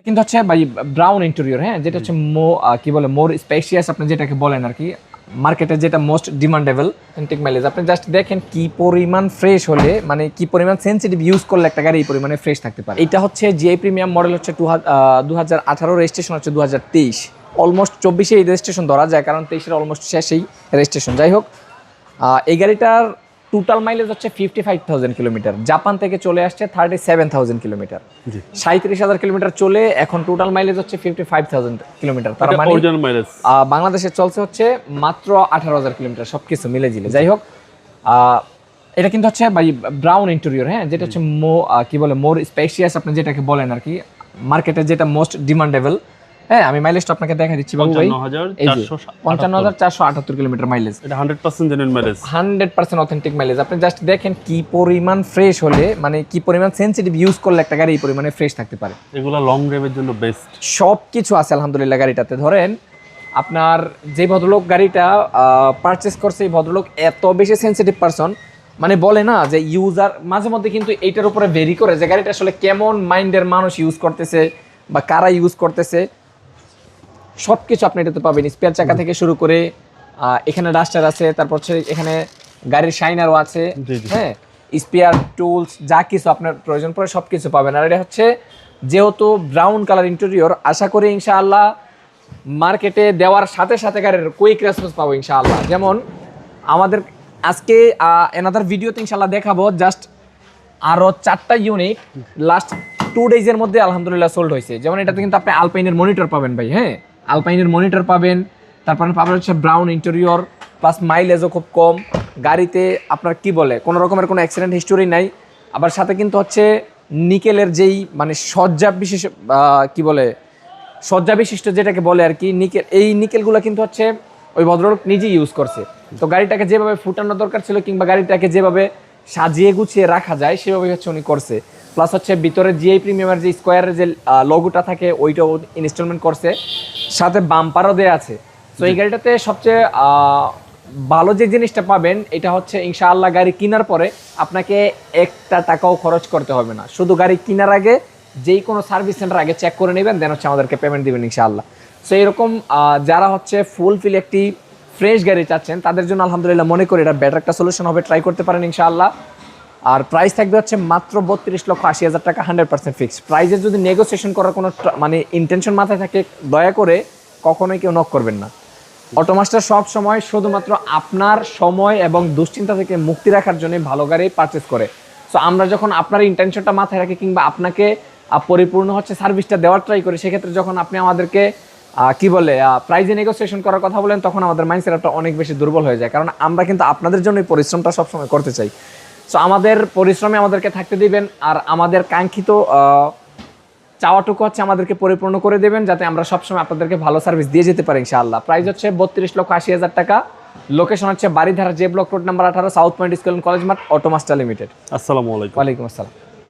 কিন্তু হচ্ছে ভাই ব্রাউন ইন্টেরিয়র, হ্যাঁ, যেটা হচ্ছে কি বলে মোর স্পেশিয়াস আপনি যেটাকে বলেন আর কি, মার্কেটে যেটা মোস্ট ডিমান্ডেবল ইনটেক মাইলেজ। আপনি জাস্ট দেখেন কি পরিমাণ ফ্রেশ হলে, মানে কি পরিমাণ সেন্সিটিভ ইউজ করলে একটা গাড়ি এই পরিমাণে ফ্রেশ থাকতে পারে। এটা হচ্ছে জিআই প্রিমিয়াম মডেল, হচ্ছে 2018 রেজিস্ট্রেশন, হচ্ছে 2023, অলমোস্ট 24-এ এই রেজিস্ট্রেশন ধরা যায়, কারণ 23-এর অলমোস্ট শেষেই রেজিস্ট্রেশন। যাই হোক, এই গাড়িটার টোটাল মাইলেজ হচ্ছে 55,000 কিলোমিটার, জাপান থেকে চলে আসছে 37,000 কিলোমিটার, 37,000 কিলোমিটার চলে এখন টোটাল মাইলেজ হচ্ছে 55,000 কিলোমিটার। তার মানে বাংলাদেশে চলছে হচ্ছে মাত্র 18,000 কিলোমিটার সবকিছু মিলে জিলে। যাই হোক, এটা কিন্তু হচ্ছে ভাই ব্রাউন ইন্টেরিয়র, হ্যাঁ, যেটা হচ্ছে কি বলে মোর স্পেশিয়াস আপনি যেটাকে বলেন আর কি, মার্কেটে যেটা মোস্ট ডিমান্ডেবল। হ্যাঁ, আমি মাইলেজটা আপনাকে দেখা দিচ্ছি বাবু ভাই, 55,478 কিলোমিটার মাইলেজ। এটা 100% জেনুইন মাইলেজ, 100% অথেন্টিক মাইলেজ। আপনি জাস্ট দেখেন কি পরিমাণ ফ্রেশ হলে, মানে কি পরিমাণ সেন্সিটিভ ইউজ করলে একটা গাড়ি এই পরিমাণে ফ্রেশ থাকতে পারে। এগুলা লং ড্রাইভের জন্য বেস্ট, সব কিছু আছে আলহামদুলিল্লাহ গাড়িটাতে। ধরেন আপনার যে ভদ্রলোক গাড়িটা পারচেস করছে, এই ভদ্রলোক এত বেশি সেন্সিটিভ পারসন, মানে বলে না যে ইউজার মাঝে মধ্যে কিন্তু এইটার উপরে ভেরি করে যে গাড়িটা আসলে কেমন মাইন্ডের মানুষ ইউজ করতেছে বা কারা ইউজ করতেছে, সব কিছু আপনি এটাতে পাবেন। স্পেয়ার চাকা থেকে শুরু করে এখানে ডাস্টার আছে, তারপর হচ্ছে এখানে গাড়ির শাইনারও আছে, হ্যাঁ, স্পেয়ার টুলস যা কিছু আপনার প্রয়োজন পড়ে সব কিছু পাবেন। আর এটা হচ্ছে যেহেতু ব্রাউন কালার ইন্টেরিয়র, আশা করি ইনশাআল্লাহ মার্কেটে দেওয়ার সাথে সাথে গাড়ির কুইক রেসপন্স পাবো ইনশাআল্লাহ। যেমন আমাদের আজকে এনাদার ভিডিওতে ইনশাআল্লাহ দেখাবো জাস্ট আরও 4টা ইউনিট লাস্ট 2 ডেজের মধ্যে আলহামদুলিল্লাহ সোল্ড হয়েছে। যেমন এটাতে কিন্তু আপনি আলপাইনের মনিটর পাবেন ভাই, হ্যাঁ, আলপাইনের মনিটর পাবেন, তারপরে পাবেন হচ্ছে ব্রাউন ইন্টেরিয়র, প্লাস মাইলেজও খুব কম। গাড়িতে আপনার কি বলে কোনো রকমের কোনো অ্যাক্সিডেন্ট হিস্টোরি নাই। আবার সাথে কিন্তু হচ্ছে নিকেলের যেই মানে সজ্জা বিশেষ কি বলে সজ্জা বিশিষ্ট যেটাকে বলে আর কি, নিকেল, এই নিকেলগুলো কিন্তু হচ্ছে ওই ভদ্রলোক নিজেই ইউজ করছে। তো গাড়িটাকে যেভাবে ফুটানো দরকার ছিল কিংবা গাড়িটাকে যেভাবে সাজিয়ে গুছিয়ে রাখা যায় সেভাবেই হচ্ছে উনি করছে। প্লাস হচ্ছে ভিতরে জিআই প্রিমিয়ামের যে স্কোয়ারের যে লোগোটা থাকে ওইটাও ইনস্টলমেন্ট করছে, সাথে বাম্পারও দেওয়া আছে। তো এই গাড়িটাতে সবচেয়ে ভালো যে জিনিসটা পাবেন এটা হচ্ছে ইনশাআল্লাহ গাড়ি কেনার পরে আপনাকে একটা টাকাও খরচ করতে হবে না। শুধু গাড়ি কেনার আগে যেই কোনো সার্ভিস সেন্টার আগে চেক করে নেবেন, দেন হচ্ছে আমাদেরকে পেমেন্ট দিবেন ইনশাআল্লাহ। সো এরকম যারা হচ্ছে ফুলফিল একটি ফ্রেশ গাড়ি চাচ্ছেন তাদের জন্য আলহামদুলিল্লাহ মনে করি এটা বেটার একটা সলিউশন হবে, ট্রাই করতে পারেন ইনশাআল্লাহ। আর প্রাইস থাকবে হচ্ছে মাত্র 32,80,000 টাকা, 100% ফিক্সড। প্রাইসের যদি নেগোসিয়েশন করার কোনো মানে ইন্টেনশন মাথায় থাকে, দয়া করে কখনোই কেউ নক করবেন না। অটোমাস্টার সব সময় শুধুমাত্র আপনার সময় এবং দুশ্চিন্তা থেকে মুক্তি রাখার জন্য ভালো গাড়ি পারচেস করে। সো আমরা যখন আপনার ইন্টেনশনটা মাথায় রাখি কিংবা আপনাকে পরিপূর্ণ হচ্ছে সার্ভিসটা দেওয়ার ট্রাই করি, সেক্ষেত্রে যখন আপনি আমাদেরকে কি বলে প্রাইজে নেগোসিয়েশন করার কথা বলেন, তখন আমাদের মাইন্ডসেটটা অনেক বেশি দুর্বল হয়ে যায়, কারণ আমরা কিন্তু আপনাদের জন্য এই পরিশ্রমটা সবসময় করতে চাই। সো আমাদের পরিশ্রমে আমাদেরকে থাকতে দিবেন, আর আমাদের কাঙ্ক্ষিত চাওয়াটুকু হচ্ছে আমাদেরকে পরিপূর্ণ করে দেবেন, যাতে আমরা সবসময় আপনাদেরকে ভালো সার্ভিস দিয়ে যেতে পারি ইনশাআল্লাহ। প্রাইস হচ্ছে 32,80,000 টাকা। লোকেশন হচ্ছে Baridhara, J block, road number 18, south point school and college মাঠ, অটোমাস্টার লিমিটেড। আসসালামু আলাইকুম। ওয়ালাইকুম আসসালাম।